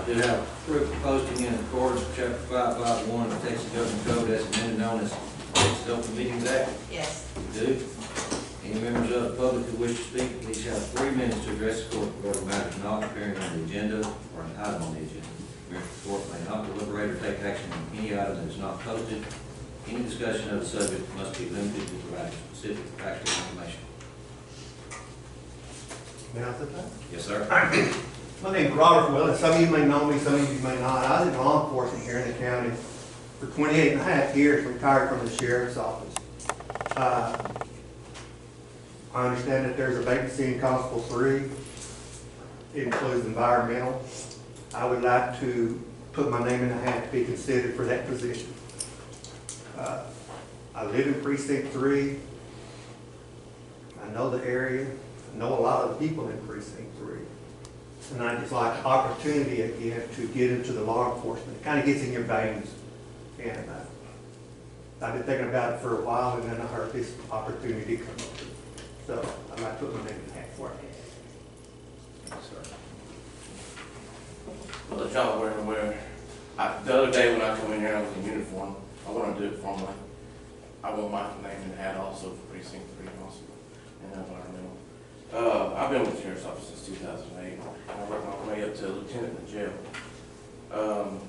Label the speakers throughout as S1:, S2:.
S1: Do have proof of posting in accordance with Chapter 551 of the Texas Government Code as amended, known as Texas Open Meetings Act?
S2: Yes.
S1: You do. Any members of the public who wish to speak, please have 3 minutes to address the court regarding matters not appearing on the agenda or an item on the agenda. Members of the court may not deliberate or take action on any item that is not posted. Any discussion of the subject must be limited to providing specific factual information.
S3: May I say that?
S1: Yes, sir.
S3: My name is Robert Willis. Some of you may know me, some of you may not. I was in law enforcement here in the county for 28 and a half years, retired from the sheriff's office. I understand that there's a vacancy in Constable 3. It includes environmental. I would like to put my name in the hat to be considered for that position. I live in Precinct 3. I know the area. I know a lot of the people in Precinct 3. And I just like the opportunity again to get into the law enforcement. It kind of gets in your veins. And I've been thinking about it for a while, and then I heard this opportunity come up. So I'd like to put my name in the hat for it.
S1: Yes, sir.
S4: Well, if y'all weren't aware, the other day when I come in here, I was in uniform. I want to do it formally. I want my name in the hat also for Precinct 3 also, and environmental. I've been with the Sheriff's Office since 2008. I worked my way up to lieutenant in the jail. And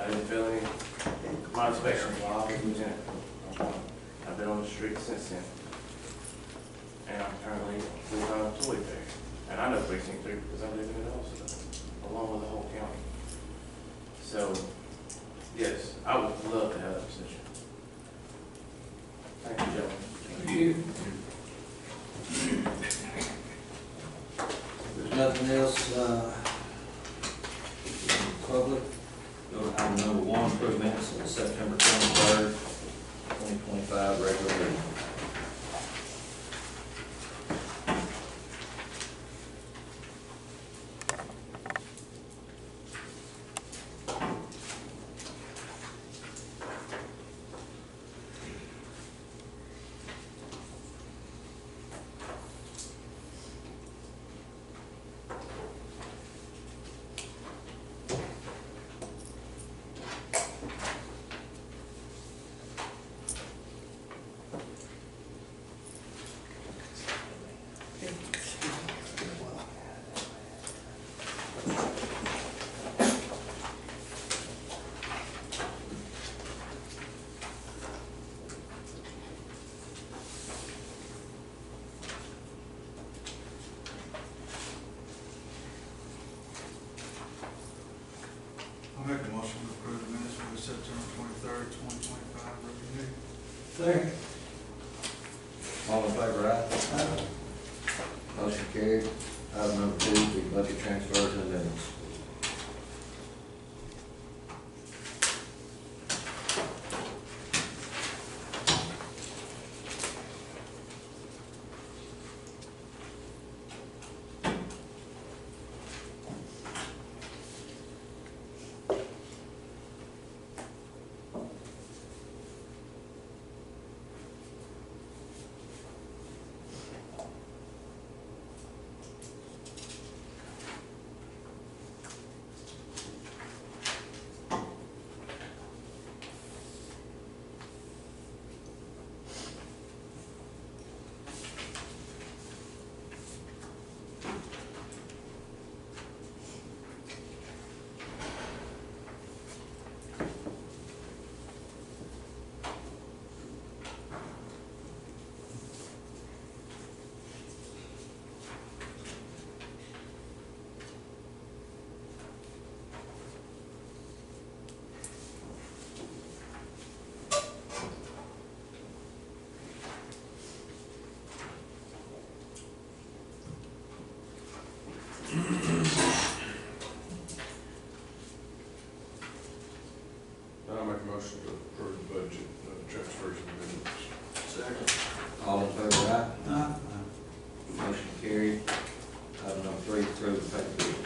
S4: I didn't feel any, my inspection while I was lieutenant. I've been on the street since then. And I'm currently full-time employee there. And I know Precinct 3 because I live in it also, along with the whole county. So, yes, I would love to have that position. Thank you, gentlemen.
S1: Thank you. There's nothing else, public. Go to item number 1, approve minutes of the September 23rd, 2025 regular meeting.
S5: I'll make a motion to approve the minutes for the September 23rd, 2025 regular meeting.
S3: Second.
S1: All in favor, aye? Motion carried. Item number 2, the budget transfers and amendments.
S5: I'll make a motion to approve the budget transfers and amendments.
S1: Second. All in favor, aye? Motion carried. Item number 3, approve the pay bills.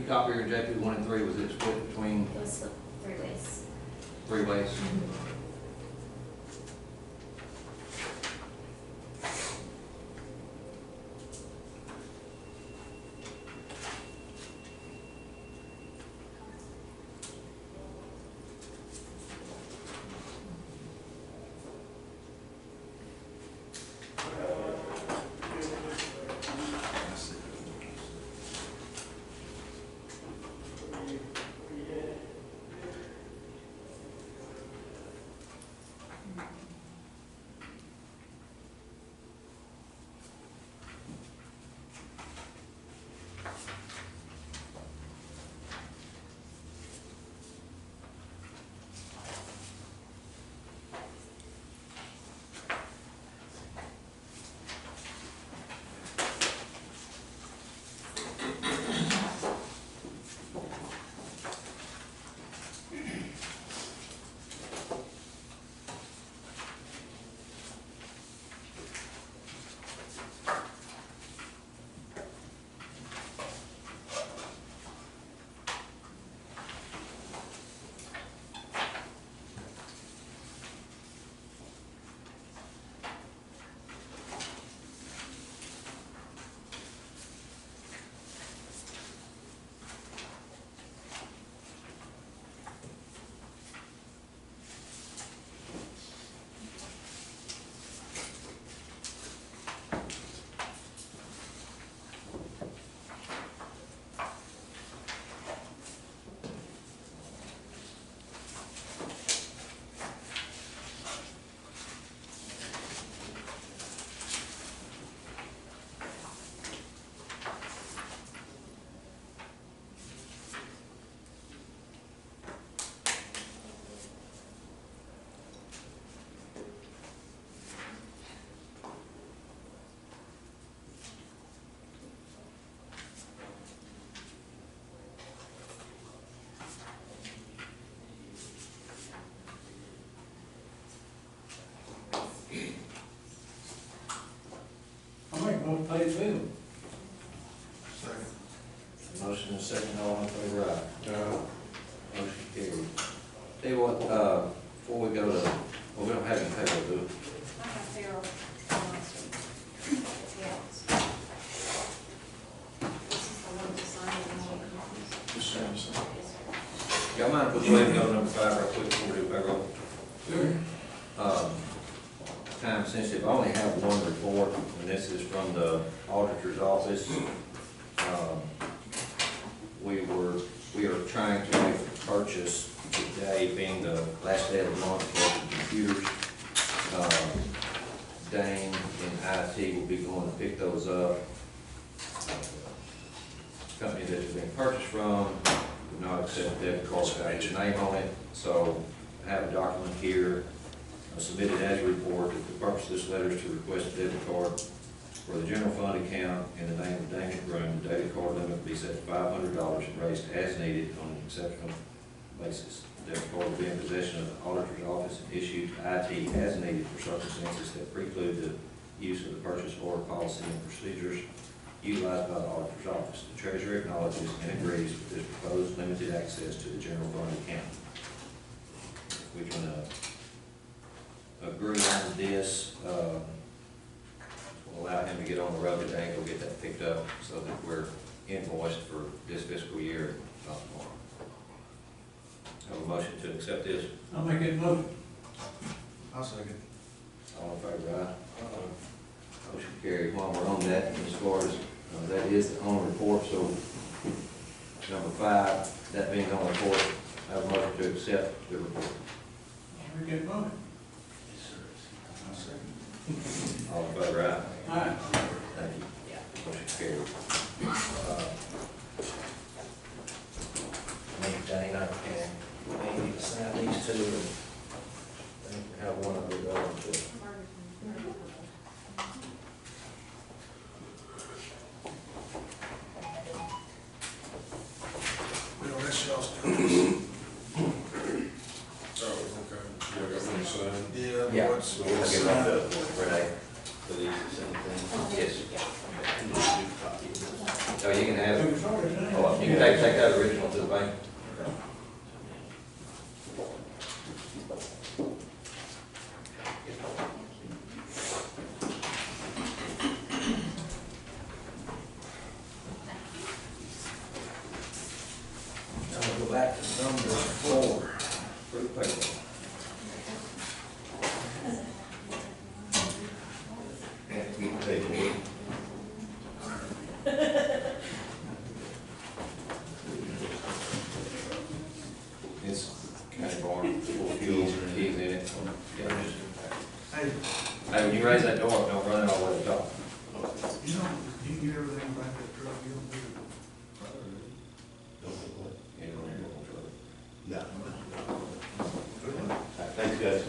S1: top here, JP 1 and 3, was it split between
S2: It was split 3 ways.
S1: 3 ways?
S6: Pay the bill.
S5: Second.
S1: Motion and second, all in favor, aye. Motion carried. Tell you what, before we go to, well, we don't have any payroll, do we?
S2: I have payroll last week. Yeah. This is the one to sign and all the copies.
S5: Just saying something.
S2: Yes, sir.
S1: Y'all mind if we go ahead and go to number 5 right quick before we do payroll?
S5: Sure.
S1: Time sensitive, I only have one report, and this is from the auditor's office. We are trying to make a purchase today, being the last day of the month for the computers. Dane in IT will be going to pick those up. Company that it's being purchased from would not accept debit card without his name on it, so I have a document here submitted as a report that the purpose of this letter is to request a debit card for the general fund account in the name of Daniel Groom. The debit card limit will be set to $500 and raised as needed on an exceptional basis. The debit card will be in possession of the auditor's office and issued to IT as needed for circumstances that preclude the use of the purchase order policy and procedures utilized by the auditor's office. The treasurer acknowledges and agrees with this proposed limited access to the general fund account. We can agree on this, will allow him to get on the road today and go get that picked up so that we're invoiced for this fiscal year, not tomorrow. Have a motion to accept this.
S6: I'll make that motion.
S5: I'll second.
S1: All in favor, aye? Motion carried. While we're on that, as far as, that is the on report, so number 5, that being on report, I have a motion to accept the report.
S6: I'll make that motion.
S5: I'll second.
S1: All in favor, aye?
S6: Aye.
S1: Thank you. Motion carried. Maybe Dane, I can, maybe sign these two, and I think we have one of the other two.
S5: Well, that's y'all's.
S7: Oh, okay. Yeah, I got one signed.
S5: Yeah.
S1: Yeah.
S5: what's-
S1: I'll
S5: what's
S1: give one
S5: signed?
S1: to Renee for these, the same thing. Yes. Oh, you can have,
S6: It was already done.
S1: oh, you You can take that original to the bank. Now we'll go back to number 4, approve payroll. It's county barn, fuel, keys in it. Yeah, just,
S5: Hey,
S1: hey, when you raise that door, don't run it all the way to the top.
S5: you know, you can get everything back that truck, you don't need it.
S1: Yeah, don't worry about it.
S8: No. Thanks, guys.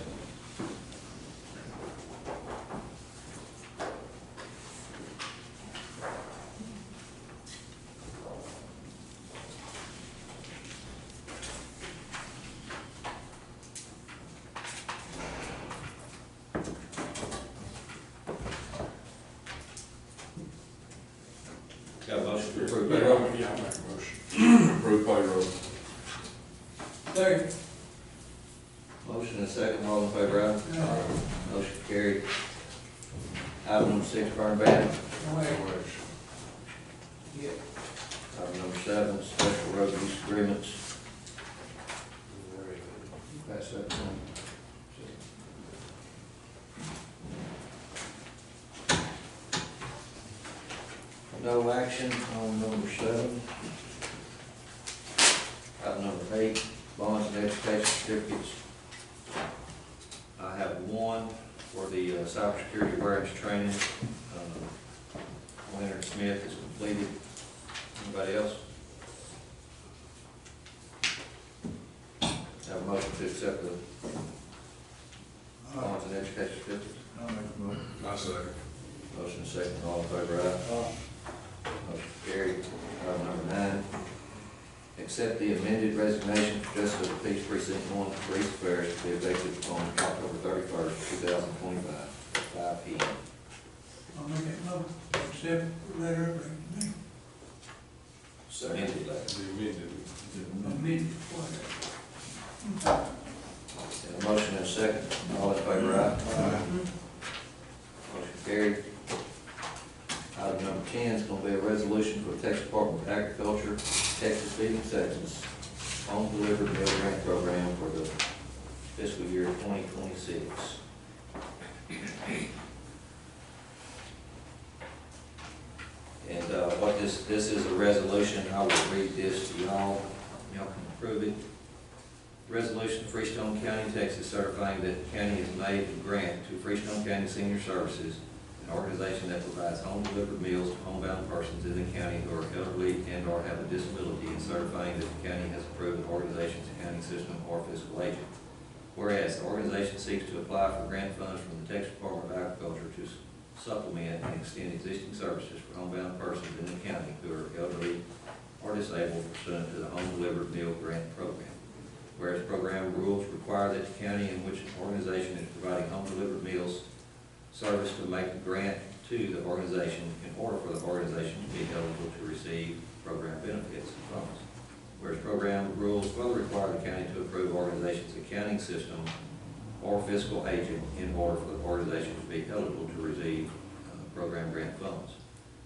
S1: Got a motion to approve payroll?
S7: Yeah, I make a motion. Approve payroll.
S6: Second.
S1: Motion and a second, all in favor, aye?
S6: Aye.
S1: Motion carried. Item number 6, burn ban.
S6: No way.
S1: Yeah. Item number 7, special road use agreements. Pass that one. No action on number 7. Item number 8, bonds and education certificates. I have one for the cybersecurity awareness training. Leonard Smith is completed. Anybody else? Have a motion to accept the bonds and education certificates.
S5: I'll make a motion.
S7: I second.
S1: Motion second, all in favor, aye? Motion carried. Item number 9, accept the amended resignation for Justice of the Peace Precinct 1 for East Parish to be effective on October 31st, 2025, at 5 p.m.
S6: I'll make that motion. Accept the letter of resignation.
S1: Amended letter.
S7: The amended.
S6: Amended, whatever.
S1: And a motion and a second, all in favor, aye? Motion carried. Item number 10 is going to be a resolution for the Texas Department of Agriculture, Texas Feeding Texas, home delivered meal grant program for the fiscal year 2026. And what this is a resolution, I will read this to y'all can approve it. Resolution of Freestone County, Texas, certifying that the county has made a grant to Freestone County Senior Services, an organization that provides home delivered meals to homebound persons in the county who are elderly and or have a disability, and certifying that the county has approved the organization's accounting system or fiscal agent. Whereas the organization seeks to apply for grant funds from the Texas Department of Agriculture to supplement and extend existing services for homebound persons in the county who are elderly or disabled pursuant to the home delivered meal grant program. Whereas program rules require that the county in which an organization is providing home delivered meals service to make the grant to the organization in order for the organization to be eligible to receive program benefits and funds. Whereas program rules further require the county to approve organization's accounting system or fiscal agent in order for the organization to be eligible to receive program grant funds.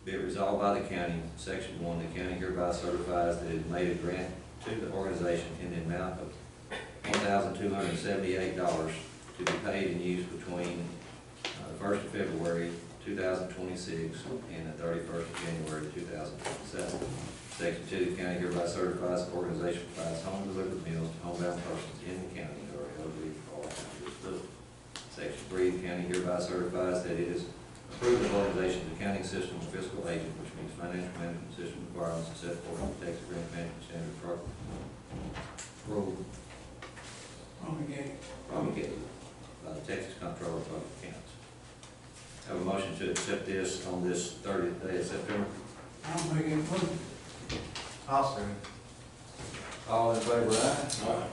S1: Be it resolved by the county, Section 1, the county hereby certifies that it made a grant to the organization in the amount of $1,278 to be paid and used between the 1st of February 2026 and the 31st of January 2027. Section 2, the county hereby certifies the organization provides home delivered meals to homebound persons in the county who are elderly or have a disability. Section 3, the county hereby certifies that it is approved the organization's accounting system and fiscal agent, which means financial management system requirements and set forth in the Texas Grant Management Standard promulgated by the Texas Comptroller of Public Accounts. Have a motion to accept this on this 30th day of September.
S6: I'll make that motion.
S3: I'll second.
S1: All in favor, aye?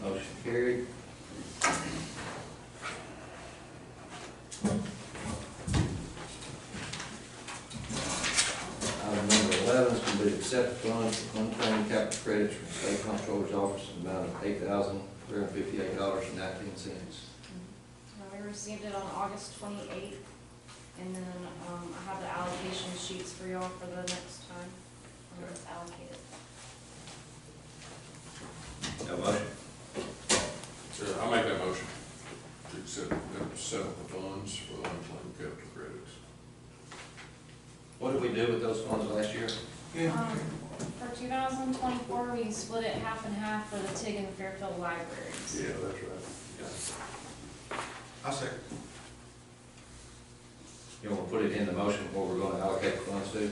S1: Motion carried. Item number 11 is motion to accept funds for unclaimed capital credits from the State Comptroller's Office in the amount of $8,358.19.
S2: We received it on August 28th, and then, I have the allocation sheets for y'all for the next time, when it's allocated.
S1: Have a motion?
S7: I make that motion to accept the funds for the unclaimed capital credits.
S1: What did we do with those funds last year?
S6: Yeah,
S2: For 2024, we split it half and half for the TIG and Fairfield libraries.
S7: Yeah, that's right.
S5: I second.
S1: You want to put it in the motion what we're going to allocate the funds to?
S2: Do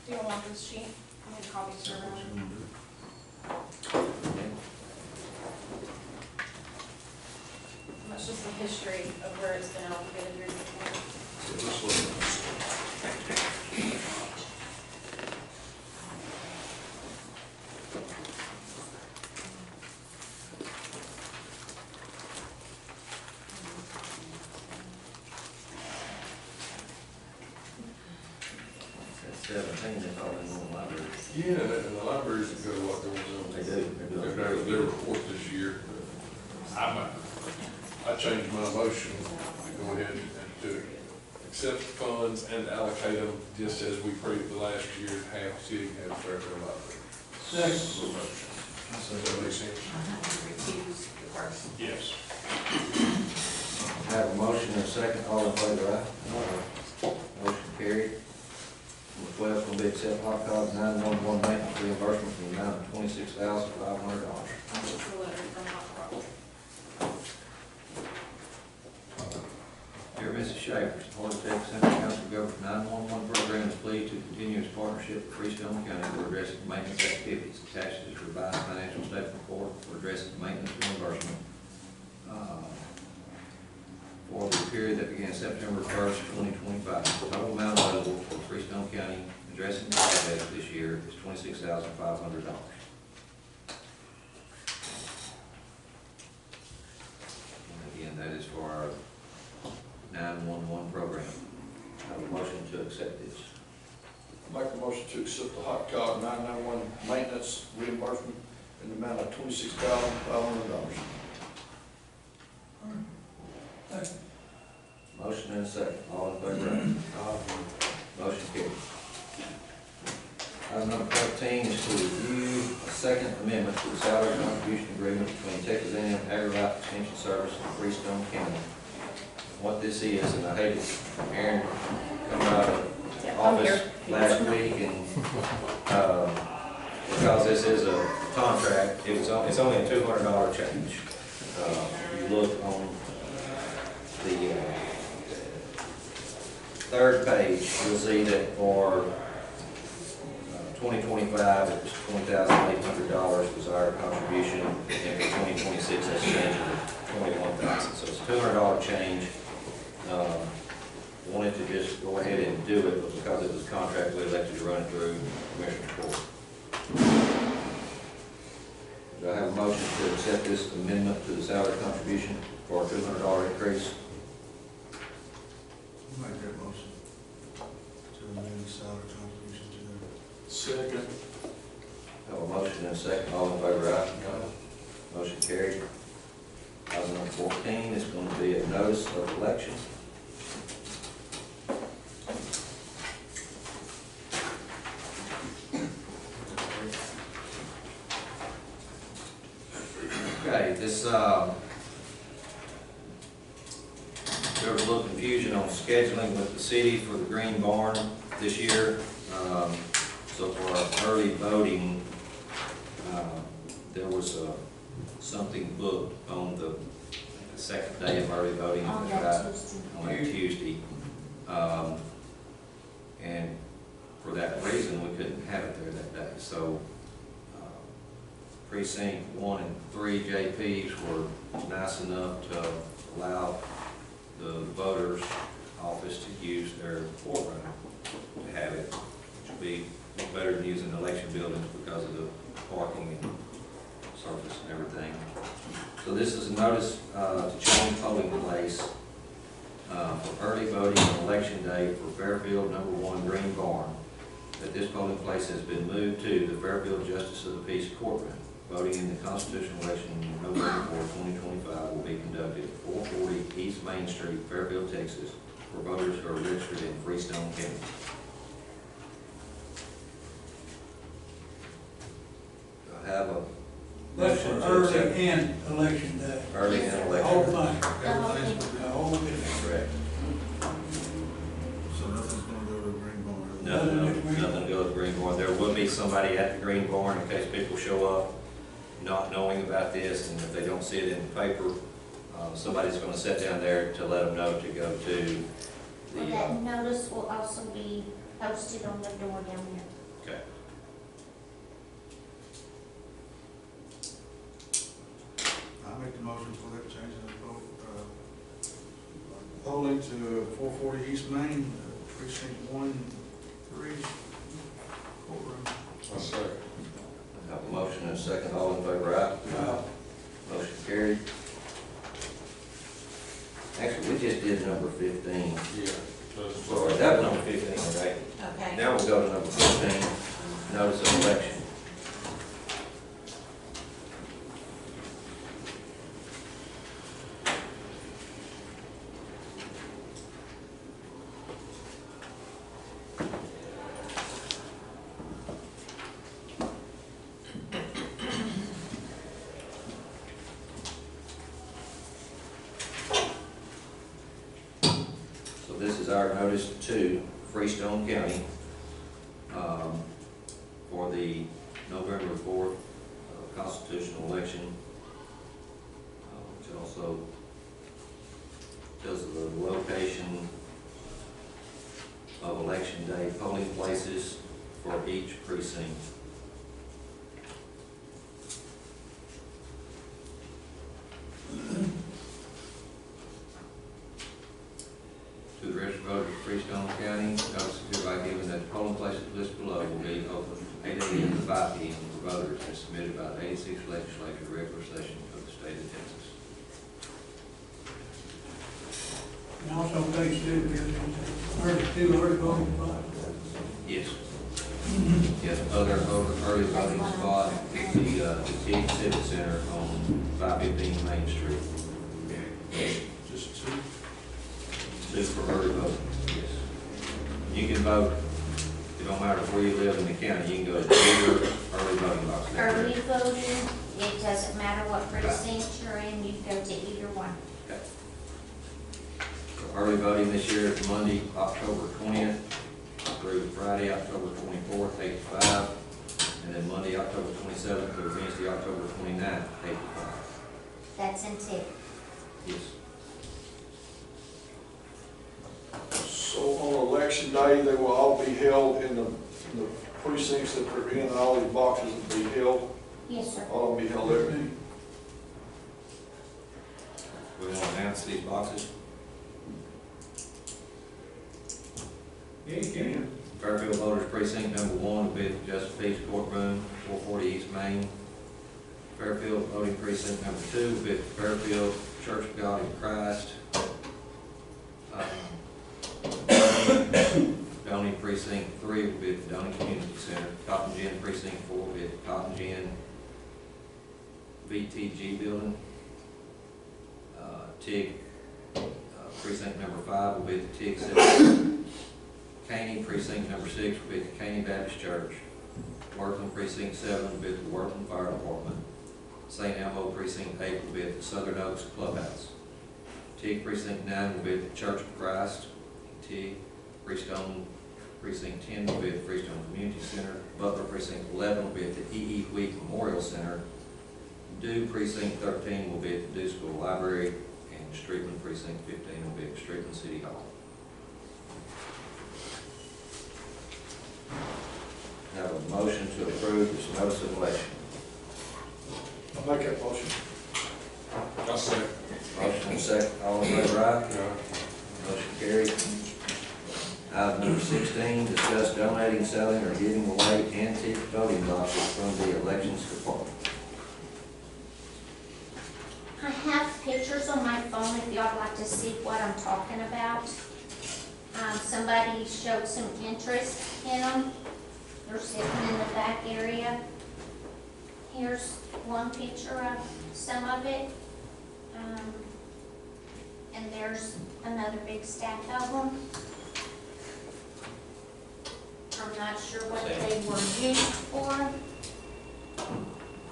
S2: you want this sheet? I need copies for everyone. That's just the history of where it's been allocated here before.
S7: So let's look at this.
S1: That's 17, that's all in one library.
S7: Yeah, and the libraries have got a lot going on.
S1: They do. They're
S7: Their
S1: doing
S7: report this year. I changed my motion to go ahead and to accept the funds and allocate them just as we proved the last year, half city, half Fairfield Library.
S6: second.
S7: Does that make sense? Yes.
S1: I have a motion and a second, all in favor, aye? Motion carried. Number 12 is going to be accept hot card 911 maintenance reimbursement from the amount of $26,500.
S2: That's just a letter from Hot Rock.
S1: Dear Mrs. Schaefer, Board of Texas Central Council Government 911 program is pleased to continue its partnership with Freestone County for addressing maintenance activities. Attached is revised financial statement report for addressing maintenance reimbursement for the period that began September 1st, 2025. The total amount available for Freestone County addressing the project this year is $26,500. Again, that is for our 911 program. I have a motion to accept this.
S8: Make a motion to accept the hot card 991 maintenance reimbursement in the amount of $26,500.
S1: Motion and a second. All in favor? Aye. Motion carried. Item number 13 is to review a second amendment to the salary contribution agreement between Texas A&M Agri-Life Extension Service and Freestone County. What this is, and I hate it, Aaron come out of office last week and, because this is a contract, it's only a $200 change. You look on the third page, you'll see that for 2025, it was $20,800 was our contribution, and for 2026, that's changed to $21,000. So it's a $200 change. Wanted to just go ahead and do it, but because it was a contract, we elected to run it through Commissioner's Court. Do I have a motion to accept this amendment to the salary contribution for a $200 increase?
S5: Make that motion to amend the salary contribution to them.
S8: Second.
S1: Have a motion and a second, all in favor, aye? Motion carried. Item number 14 is going to be a notice of election. Okay, this, there was a little confusion on scheduling with the city for the Green Barn this year. So for our early voting, there was something booked on the second day of early voting.
S2: On
S1: That's
S2: that
S1: right,
S2: Tuesday.
S1: on that Tuesday. And for that reason, we couldn't have it there that day. So precinct 1 and 3 JPs were nice enough to allow the voters' office to use their courtroom to have it, which would be better than using election buildings because of the parking and surface and everything. So this is a notice to change polling place for early voting on election day for Fairfield #1 Green Barn. that this polling place has been moved to the Fairfield Justice of the Peace courtroom. Voting in the constitutional election on November 4, 2025 will be conducted at 440 East Main Street, Fairfield, Texas, for voters who are registered in Freestone County. Do I have a
S6: That's for
S1: motion to
S6: early
S1: accept?
S6: and election day.
S1: Early and
S6: The
S1: election.
S6: whole thing,
S5: Everything's
S6: the
S5: gonna
S6: whole bit.
S1: Correct.
S5: be, so nothing's gonna go to Green Barn.
S1: Nothing goes to Green Barn. There will be somebody at the Green Barn in case people show up not knowing about this, and if they don't see it in the paper, somebody's gonna sit down there to let them know to go to
S9: Well,
S1: the,
S9: that notice will also be posted on the door down there.
S1: okay.
S5: I make the motion for that change in the vote, polling to 440 East Main, precinct 1-3 courtroom.
S7: I'll second.
S1: I have a motion and a second. All in favor, aye? Motion carried. Actually, we just did number 15.
S7: Yeah.
S1: Sorry, that was number 15, right?
S2: Okay.
S1: Now we'll go to number 15, notice of election. So this is our notice to Freestone County for the November 4th constitutional election, which also tells the location of election day polling places for each precinct. To the registered voters of Freestone County, notice is hereby given that the polling places listed below will be open from 8 a.m. to 5 p.m. for voters as submitted by the 86th legislature regular session of the state of Texas.
S6: And also page 2, there's early voting spots.
S1: Yes. Yes, other early voting spot, the Tig Civic Center on 515 Main Street.
S5: Just two.
S1: Just for early voting, yes. You can vote, it don't matter where you live in the county, you can go to either early voting box.
S9: Early voting, it doesn't matter what precinct you're in, you go to either one.
S1: Okay. So early voting this year is Monday, October 20th, through Friday, October 24th, 8 to 5, and then Monday, October 27th, through Wednesday, October 29th, 8 to 5.
S9: That's in Tick.
S1: Yes.
S8: So on election day, they will all be held in the precincts that they're in, and all these boxes will be held,
S9: Yes, sir.
S8: all of them be held there.
S1: We want to announce these boxes.
S6: Yeah, you can.
S1: Fairfield Voters Precinct number 1 will be at the Justice Peace Courtroom, 440 East Main. Fairfield Voting Precinct number 2 will be at the Fairfield Church of God in Christ. Donny Precinct 3 will be at the Donny Community Center. Cotton Gin Precinct 4 will be at the Cotton Gin VTG building. TIG Precinct number 5 will be at the TIG Center. Caney Precinct number 6 will be at the Caney Baptist Church. Wortham Precinct 7 will be at the Wortham Fire Department. St. Elmo Precinct 8 will be at the Southern Oaks Clubhouse. TIG Precinct 9 will be at the Church of Christ. TIG Freestone Precinct 10 will be at the Freestone Community Center. Butler Precinct 11 will be at the E.E. Wheat Memorial Center. Dew Precinct 13 will be at the Dew School Library. And Streetland Precinct 15 will be at Streetland City Hall. Have a motion to approve this notice of election.
S8: I'll make that motion.
S7: I'll second.
S1: Motion and second, all in favor, aye?
S7: Yeah.
S1: Motion carried. Item number 16, discuss donating, selling, or giving away antique voting boxes from the elections department.
S9: I have pictures on my phone if y'all like to see what I'm talking about. Somebody showed some interest in them, area. Here's one picture of some of it. And there's another big stack of them. I'm not sure what they were used for.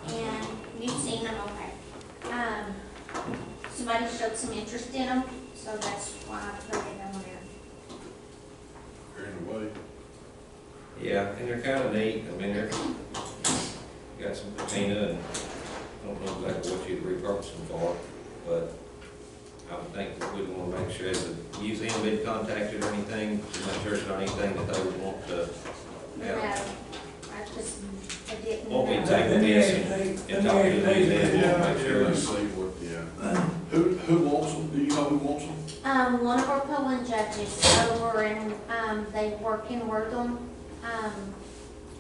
S9: And you've seen them, okay. Somebody showed some interest in them, so that's why I put it on there.
S7: They're in the way.
S1: Yeah, and they're kind of neat. I mean, they're, got some patina and I don't know exactly what you'd repurpose them for, but I would think that we'd want to make sure that the museum been contacted or anything, to make sure it's not anything that they would want to
S9: No,
S1: have.
S9: I didn't
S1: Won't be
S9: know.
S1: taking this and talking to the museum, we'll make
S7: Yeah,
S1: sure.
S7: let's see what, yeah.
S8: Who wants them? Do you know who wants them?
S9: One of our polling judges over in, they work in Wortham.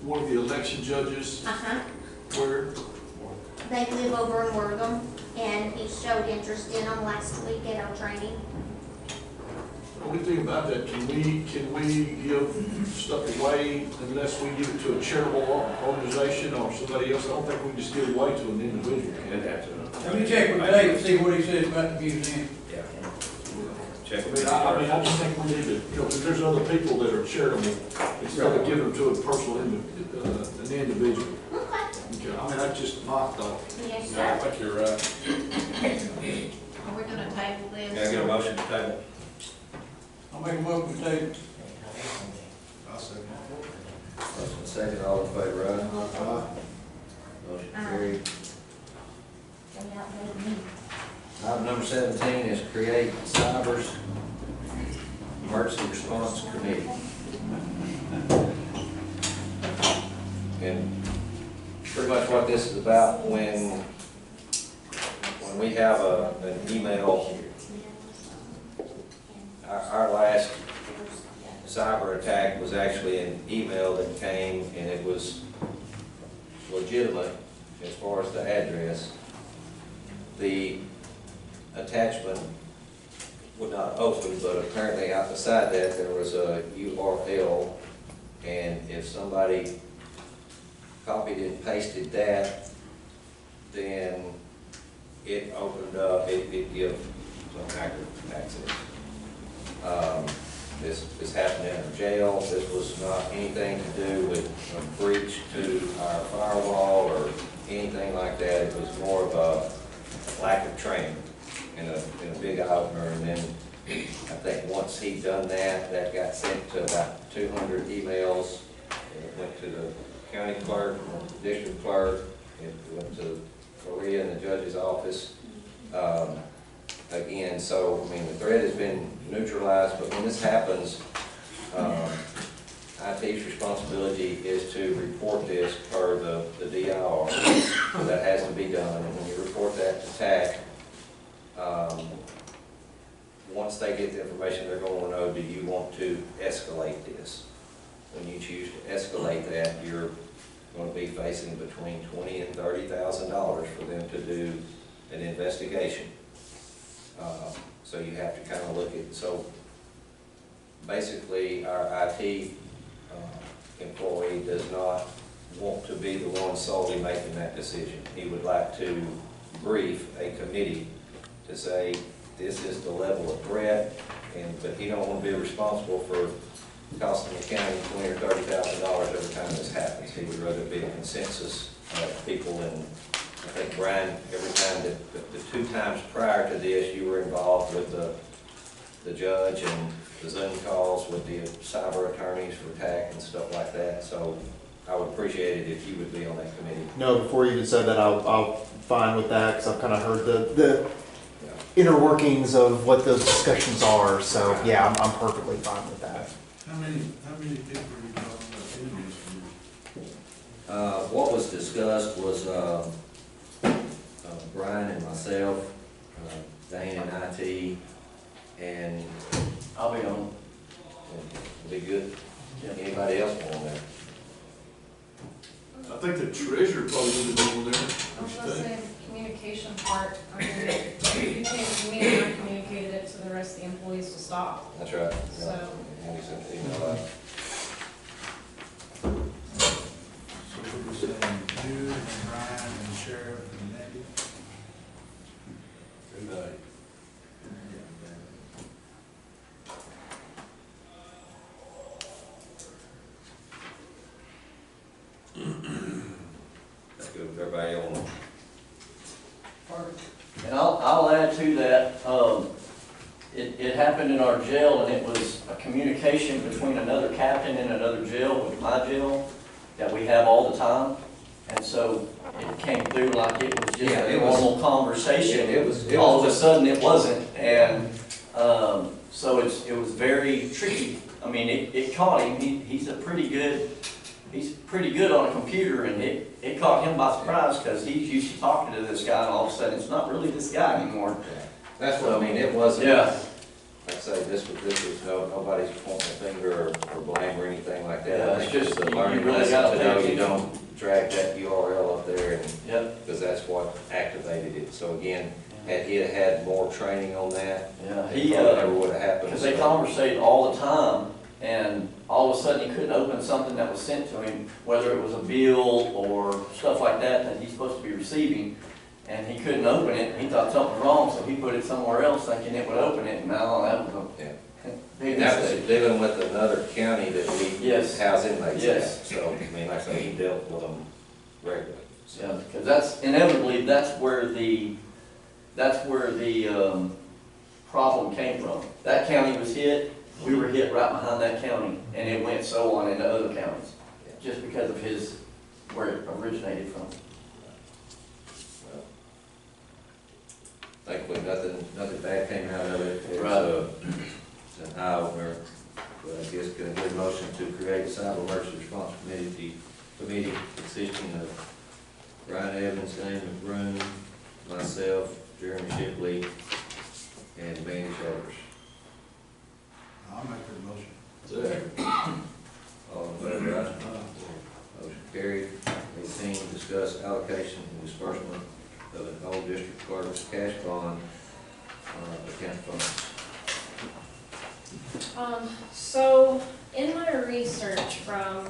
S8: One of the election judges,
S9: Uh-huh.
S8: where?
S9: They live over in Wortham, and he showed interest in them last week at our training.
S8: The only thing about that, can we give stuff away unless we give it to a charitable organization or somebody else? I don't think we can just give it away to an individual.
S1: We'd have to.
S6: Let me check with Dave and see what he says about the museum.
S1: Yeah. Check
S8: I
S1: with
S8: mean,
S1: the
S8: I just think we need to, because there's other people that are charitable, instead of giving them to a personal, an individual.
S9: Okay.
S8: Okay, I mean, that's just my thought.
S9: Yes,
S7: Yeah, I
S9: sir.
S7: think you're right.
S2: Are we gonna table this?
S1: Can I get a motion to table?
S6: I'll make a motion to table.
S5: I'll second.
S1: Motion second, all in favor, aye? Motion carried.
S9: They outvoted me.
S1: Item number 17 is create Cyber's Emergency Response Committee. And pretty much what this is about, when we have an email, our last cyber attack was actually an email that came and it was legitimate as far as the address. The attachment would not open, but apparently out beside that there was a URL, and if somebody copied and pasted that, then it opened up, it gives some hacker access. This happened in a jail. This was not anything to do with a breach to our firewall or anything like that. It was more of a lack of training in a big eye-opener. And then I think once he'd done that, that got sent to about 200 emails. It went to the county clerk, district clerk, it went to Maria in the judge's office. Again, so, I mean, the threat has been neutralized, but when this happens, IT's responsibility is to report this per the DIR. So that has to be done, and when you report that to TAC, once they get the information, they're going to know, do you want to escalate this? When you choose to escalate that, you're going to be facing between $20,000 and $30,000 for them to do an investigation. So you have to kind of look at, so basically our IT employee does not want to be the one solely making that decision. He would like to brief a committee to say, this is the level of threat, but he don't want to be responsible for costing the county $20,000 or $30,000 every time this happens. He would rather be a consensus of people, and I think, Brian, every time that the 2 times prior to this, you were involved with the judge and the Zoom calls with the cyber attorneys for TAC and stuff like that. So I would appreciate it if you would be on that committee.
S10: No, before you even said that, I'll fine with that, because I've kind of heard the inner workings of what those discussions are. So yeah, I'm perfectly fine with that.
S5: How many people are you talking about in this group?
S1: What was discussed was Brian and myself, Dane and IT, and
S4: I'll be on.
S1: it'll be good. Anybody else want there?
S8: I think the treasurer probably would be on there.
S2: I was gonna say the communication part, I mean, you came to me and I communicated it to the rest of the employees to stop.
S1: That's right.
S2: So-
S1: And we sent the email out.
S5: So for the
S1: everybody on.
S11: And I'll add to that, it happened in our jail, and it was a communication between another captain in another jail with my jail that we have all the time. And so it came through like it was just
S1: Yeah,
S11: a
S1: it was-
S11: normal conversation.
S1: It was
S11: All of a
S1: just-
S11: sudden, it wasn't, and, so it was very tricky. I mean, it caught him, he's pretty good on a computer, and it caught him by surprise, because he's used to talking to this guy, and all of a sudden, it's not really this guy anymore.
S1: That's what I mean, it wasn't.
S11: Yeah.
S1: Like I say, this was nobody's pointing a finger or blame or anything like that.
S11: Yeah,
S1: I
S11: it's
S1: think
S11: just,
S1: a
S11: you
S1: learning
S11: really
S1: lesson
S11: gotta
S1: to
S11: pay
S1: know you
S11: attention.
S1: don't drag that URL up there, and,
S11: Yep.
S1: because that's what activated it. So again, had he had more training on that,
S11: Yeah,
S1: it
S11: he,
S1: probably never would have happened.
S11: because they
S1: So-
S11: conversate all the time, and all of a sudden he couldn't open something that was sent to him, whether it was a bill or stuff like that he's supposed to be receiving, and he couldn't open it. He thought something was wrong, so he put it somewhere else thinking it would open it, and now that was
S1: Yeah.
S11: a big
S1: And that was
S11: mistake.
S1: dealing with another county that we
S11: Yes.
S1: house inmates at.
S11: Yes.
S1: So, I mean, like I say, he dealt with them regularly. So-
S11: Yeah, because that's inevitably, that's where the problem came from. That county was hit, we were hit right behind that county, and it went so on into other counties, just because of where it originated from.
S1: Well, thankfully, nothing bad came out of it. It was,
S11: Right.
S1: it's an eye opener. But I guess can I get a motion to create a cyber emergency response committee consisting of Brian Evans, Dan McBroom, myself, Jeremy Shipley, and Manny Childers.
S5: I'll make that motion.
S1: All in favor, aye? Motion carried. 18, discuss allocation and disbursement of an old district clerk's cash bond, account funds.
S2: So in my research from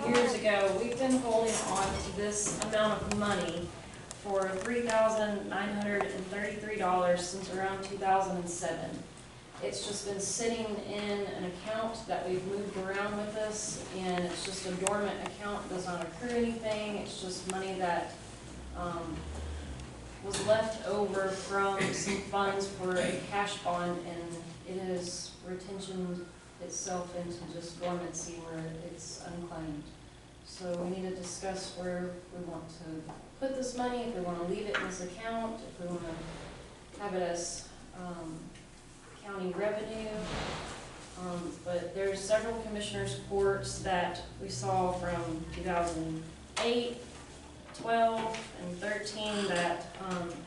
S2: years ago, we've been holding on to this amount of money for $3,933 since around 2007. It's just been sitting in an account that we've moved around with us, and it's just a dormant account, does not accrue anything. It's just money that was left over from some funds for a cash bond, and it has retentioned itself into just dormancy where it's unclaimed. So we need to discuss where we want to put this money, if we want to leave it in this account, if we want to have it as county revenue. But there's several commissioners' courts that we saw from 2008, 12, and 13 that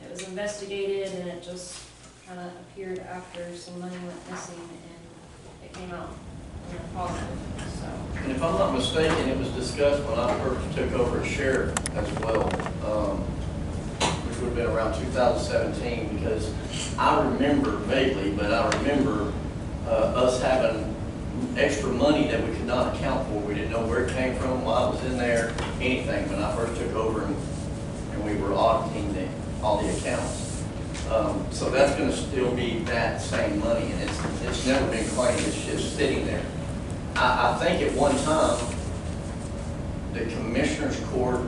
S2: it was investigated, and it just kind of appeared after some money went missing, and it came out positive, so.
S11: And if I'm not mistaken, it was discussed when I first took over as sheriff as well, which would have been around 2017, because I remember vaguely, but I remember us having extra money that we could not account for. We didn't know where it came from, why it was in there, anything, when I first took over and we were auditing all the accounts. So that's gonna still be that same money, and it's never been claimed, it's just sitting there. I think at one time, the commissioner's court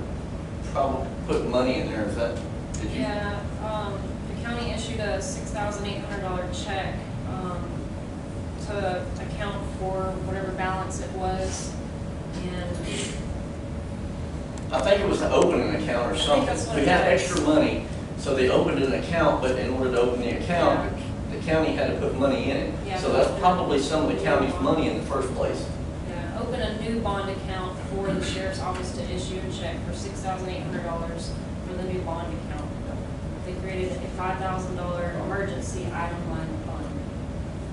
S11: probably put money in there, is that, did you?
S2: Yeah, the county issued a $6,800 check to account for whatever balance it was, and
S11: I think it was to open an account or something.
S2: that's what
S11: We
S2: it
S11: had
S2: was.
S11: extra money, so they opened an account, but in order to open the account, the county had to put money in it.
S2: Yeah.
S11: So that's probably some of the county's money in the first place.
S2: yeah, open a new bond account for the sheriff's office to issue a check for $6,800 for the new bond account. They created a $5,000 emergency item line fund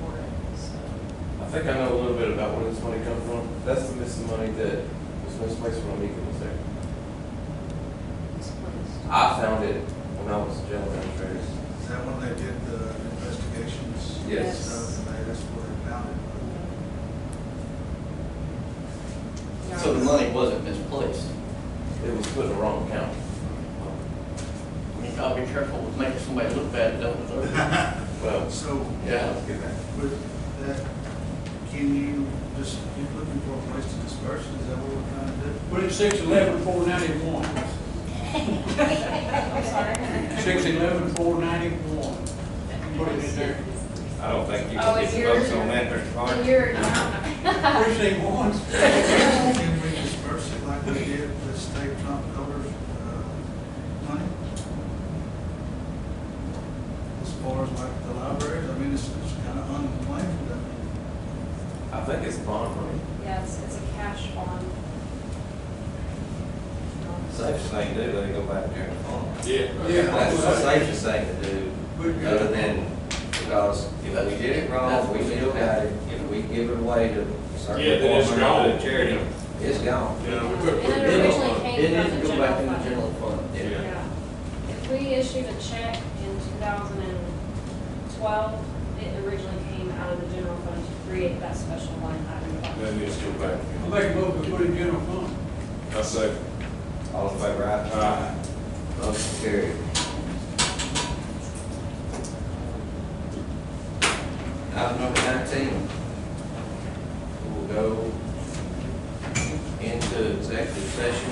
S2: for it, so.
S4: I think I know a little bit about where this money comes from. That's the missing money that was misplaced when Mika was there.
S2: Misplaced.
S4: I found it when I was jail administrator.
S5: Is that when they did the investigations?
S2: Yes.
S5: Stuff, and that's where they found it?
S2: Yeah.
S11: So the money wasn't misplaced.
S4: It was put in the wrong account.
S11: I mean, gotta be careful with making somebody look bad, don't we?
S4: Well,
S5: So,
S11: Yeah.
S4: let's get that.
S5: with that, can you just keep looking for a place to disperse? Is that what we're trying to do?
S6: Put it 611, 491.
S2: I'm sorry.
S6: 611,491. Put it in there.
S1: I don't think you
S2: Oh,
S1: can
S2: it's
S1: get
S2: yours?
S1: votes on that, Mr. Carter.
S2: Your,
S6: Precinct 1.
S5: Can we disperse it like we did with state Trump colors, money? As far as like the libraries, I mean, it's kind of unclaimed, but
S1: I think it's bond money.
S2: yeah, it's a cash bond.
S1: Safest thing to do, let it go back there in the fund.
S7: Yeah.
S1: That's the safest thing to do,
S6: But,
S1: other than, because if we did it wrong, we still got it. If we give it away to certain
S7: Yeah, then it's
S1: department or
S7: gone.
S1: charity, it's gone.
S7: Yeah, we put,
S2: And it
S11: It
S2: originally
S11: needs-
S2: came
S11: it needs
S2: from
S11: to
S2: the
S11: go back in the
S2: general
S11: general fund.
S1: Yeah.
S2: Yeah. If we issued a check in 2012, it originally came out of the general fund to create that special line item.
S7: that needs to go back.
S6: I'll make a motion to put it in general fund.
S7: I say,
S1: All in favor, aye?
S7: Aye.
S1: Motion carried. Item number 19. We'll go into executive session